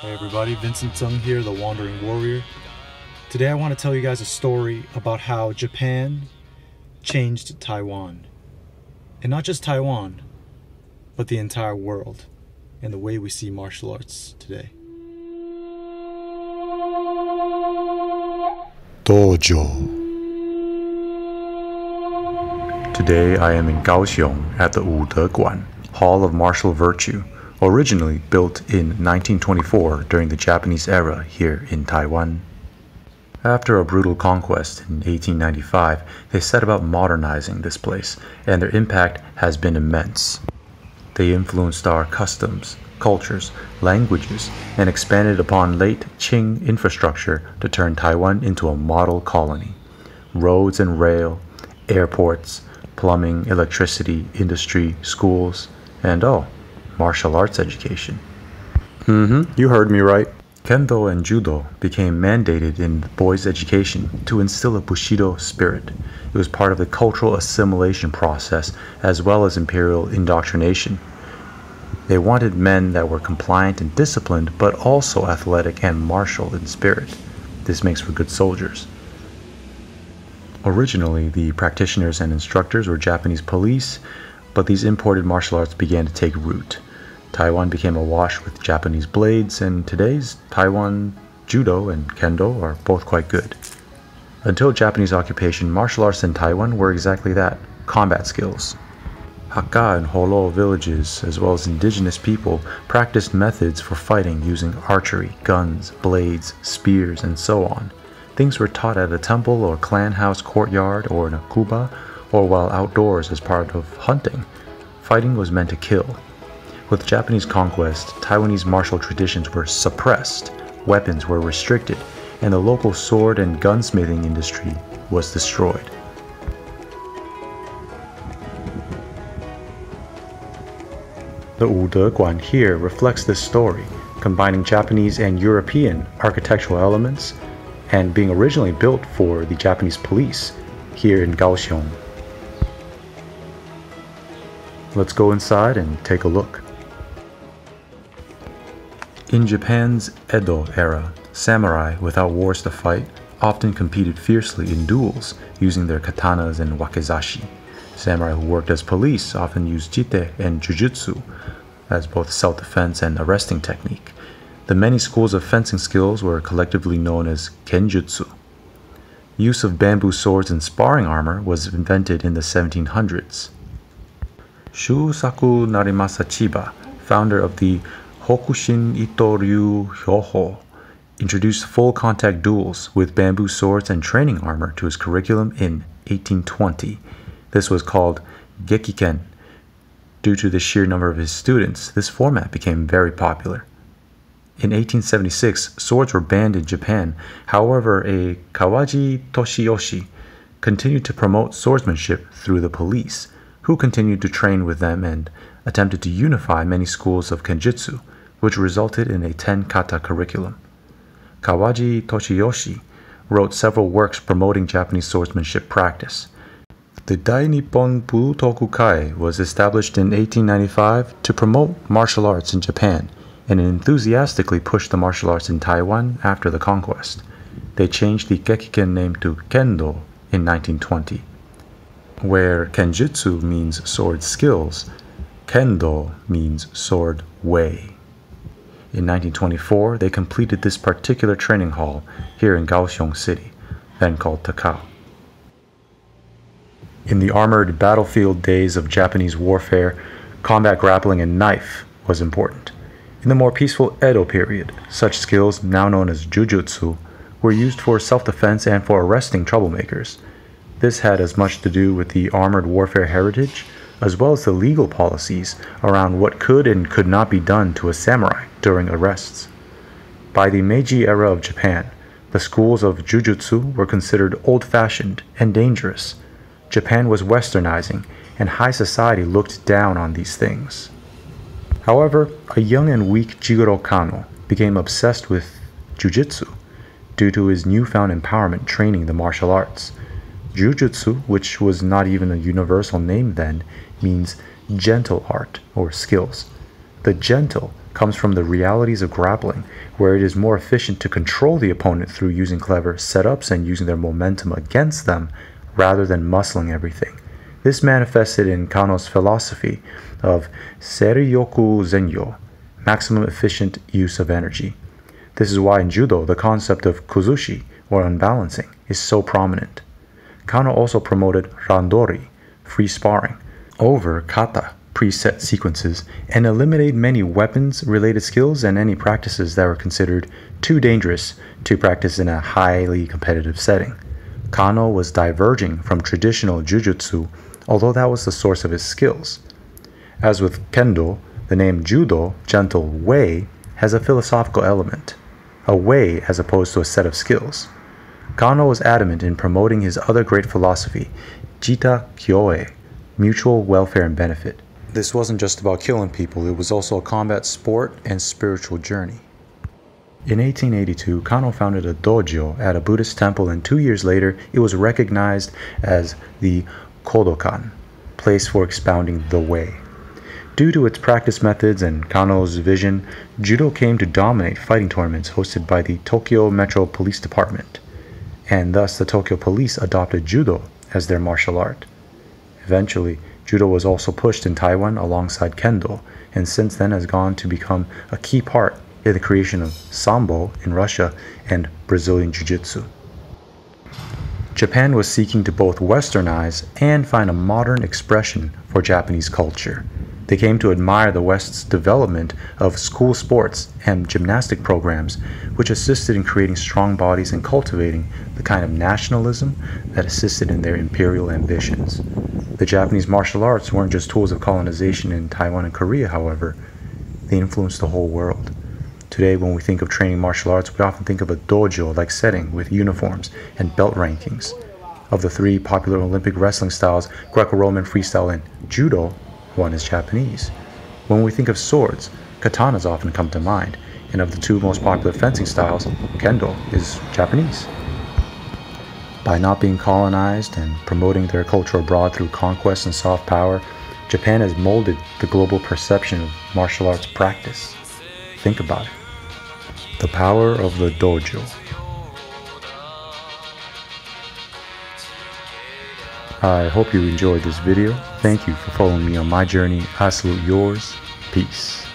Hey everybody, Vincent Tsung here, the Wandering Warrior. Today I want to tell you guys a story about how Japan changed Taiwan. And not just Taiwan, but the entire world and the way we see martial arts today. Dojo. Today I am in Kaohsiung at the Guan Hall of Martial Virtue, originally built in 1924 during the Japanese era here in Taiwan. After a brutal conquest in 1895, they set about modernizing this place, and their impact has been immense. They influenced our customs, cultures, languages, and expanded upon late Qing infrastructure to turn Taiwan into a model colony. Roads and rail, airports, plumbing, electricity, industry, schools, and martial arts education. You heard me right. Kendo and Judo became mandated in boys' education to instill a Bushido spirit. It was part of the cultural assimilation process as well as imperial indoctrination. They wanted men that were compliant and disciplined, but also athletic and martial in spirit. This makes for good soldiers. Originally, the practitioners and instructors were Japanese police, but these imported martial arts began to take root. Taiwan became awash with Japanese blades, and today's Taiwan Judo and Kendo are both quite good. Until Japanese occupation, martial arts in Taiwan were exactly that, combat skills. Hakka and Holo villages, as well as indigenous people, practiced methods for fighting using archery, guns, blades, spears, and so on. Things were taught at a temple or clan house courtyard or in a kuba, or while outdoors as part of hunting. Fighting was meant to kill. With Japanese conquest, Taiwanese martial traditions were suppressed, weapons were restricted, and the local sword and gunsmithing industry was destroyed. The Guan here reflects this story, combining Japanese and European architectural elements, and being originally built for the Japanese police here in Kaohsiung. Let's go inside and take a look. In Japan's Edo era, samurai without wars to fight often competed fiercely in duels using their katanas and wakizashi. Samurai who worked as police often used jite and jujutsu as both self-defense and arresting technique. The many schools of fencing skills were collectively known as kenjutsu. Use of bamboo swords and sparring armor was invented in the 1700s. Shusaku Narimasa Chiba, founder of the Hokushin Ito-ryu Hyoho, introduced full-contact duels with bamboo swords and training armor to his curriculum in 1820. This was called Gekiken. Due to the sheer number of his students, this format became very popular. In 1876, swords were banned in Japan. However, a Kawaji Toshiyoshi continued to promote swordsmanship through the police, who continued to train with them and attempted to unify many schools of kenjutsu, which resulted in a 10-kata curriculum. Kawaji Toshiyoshi wrote several works promoting Japanese swordsmanship practice. The Dai Nippon Butokukai was established in 1895 to promote martial arts in Japan, and enthusiastically pushed the martial arts in Taiwan after the conquest. They changed the Gekiken name to Kendo in 1920. Where kenjutsu means sword skills, Kendo means sword way. In 1924, they completed this particular training hall here in Kaohsiung City, then called Takao. In the armored battlefield days of Japanese warfare, combat grappling and knife was important. In the more peaceful Edo period, such skills, now known as jujutsu, were used for self-defense and for arresting troublemakers. This had as much to do with the armored warfare heritage, as well as the legal policies around what could and could not be done to a samurai during arrests. By the Meiji era of Japan, the schools of jujutsu were considered old-fashioned and dangerous. Japan was westernizing, and high society looked down on these things. However, a young and weak Jigoro Kano became obsessed with jujutsu due to his newfound empowerment training the martial arts. Jujutsu, which was not even a universal name then, means gentle art or skills. The gentle comes from the realities of grappling, where it is more efficient to control the opponent through using clever setups and using their momentum against them rather than muscling everything. This manifested in Kano's philosophy of Seiryoku Zenyo, maximum efficient use of energy. This is why in Judo the concept of kuzushi, or unbalancing, is so prominent. Kano also promoted randori, free sparring, over kata, preset sequences, and eliminated many weapons-related skills and any practices that were considered too dangerous to practice in a highly competitive setting. Kano was diverging from traditional jujutsu, although that was the source of his skills. As with kendo, the name judo, gentle way, has a philosophical element, a way as opposed to a set of skills. Kano was adamant in promoting his other great philosophy, jita kyoe, mutual welfare and benefit. This wasn't just about killing people, it was also a combat sport and spiritual journey. In 1882, Kano founded a dojo at a Buddhist temple, and 2 years later, it was recognized as the Kodokan, place for expounding the way. Due to its practice methods and Kano's vision, judo came to dominate fighting tournaments hosted by the Tokyo Metro Police Department, and thus the Tokyo Police adopted judo as their martial art. Eventually, judo was also pushed in Taiwan alongside kendo, and since then has gone to become a key part in the creation of sambo in Russia and Brazilian jiu-jitsu. Japan was seeking to both westernize and find a modern expression for Japanese culture. They came to admire the West's development of school sports and gymnastic programs, which assisted in creating strong bodies and cultivating the kind of nationalism that assisted in their imperial ambitions. The Japanese martial arts weren't just tools of colonization in Taiwan and Korea, however. They influenced the whole world. Today, when we think of training martial arts, we often think of a dojo-like setting with uniforms and belt rankings. Of the three popular Olympic wrestling styles, Greco-Roman, freestyle, and judo, one is Japanese. When we think of swords, katanas often come to mind, and of the two most popular fencing styles, kendo is Japanese. By not being colonized and promoting their culture abroad through conquest and soft power, Japan has molded the global perception of martial arts practice. Think about it. The power of the dojo. I hope you enjoyed this video. Thank you for following me on my journey. I salute yours. Peace.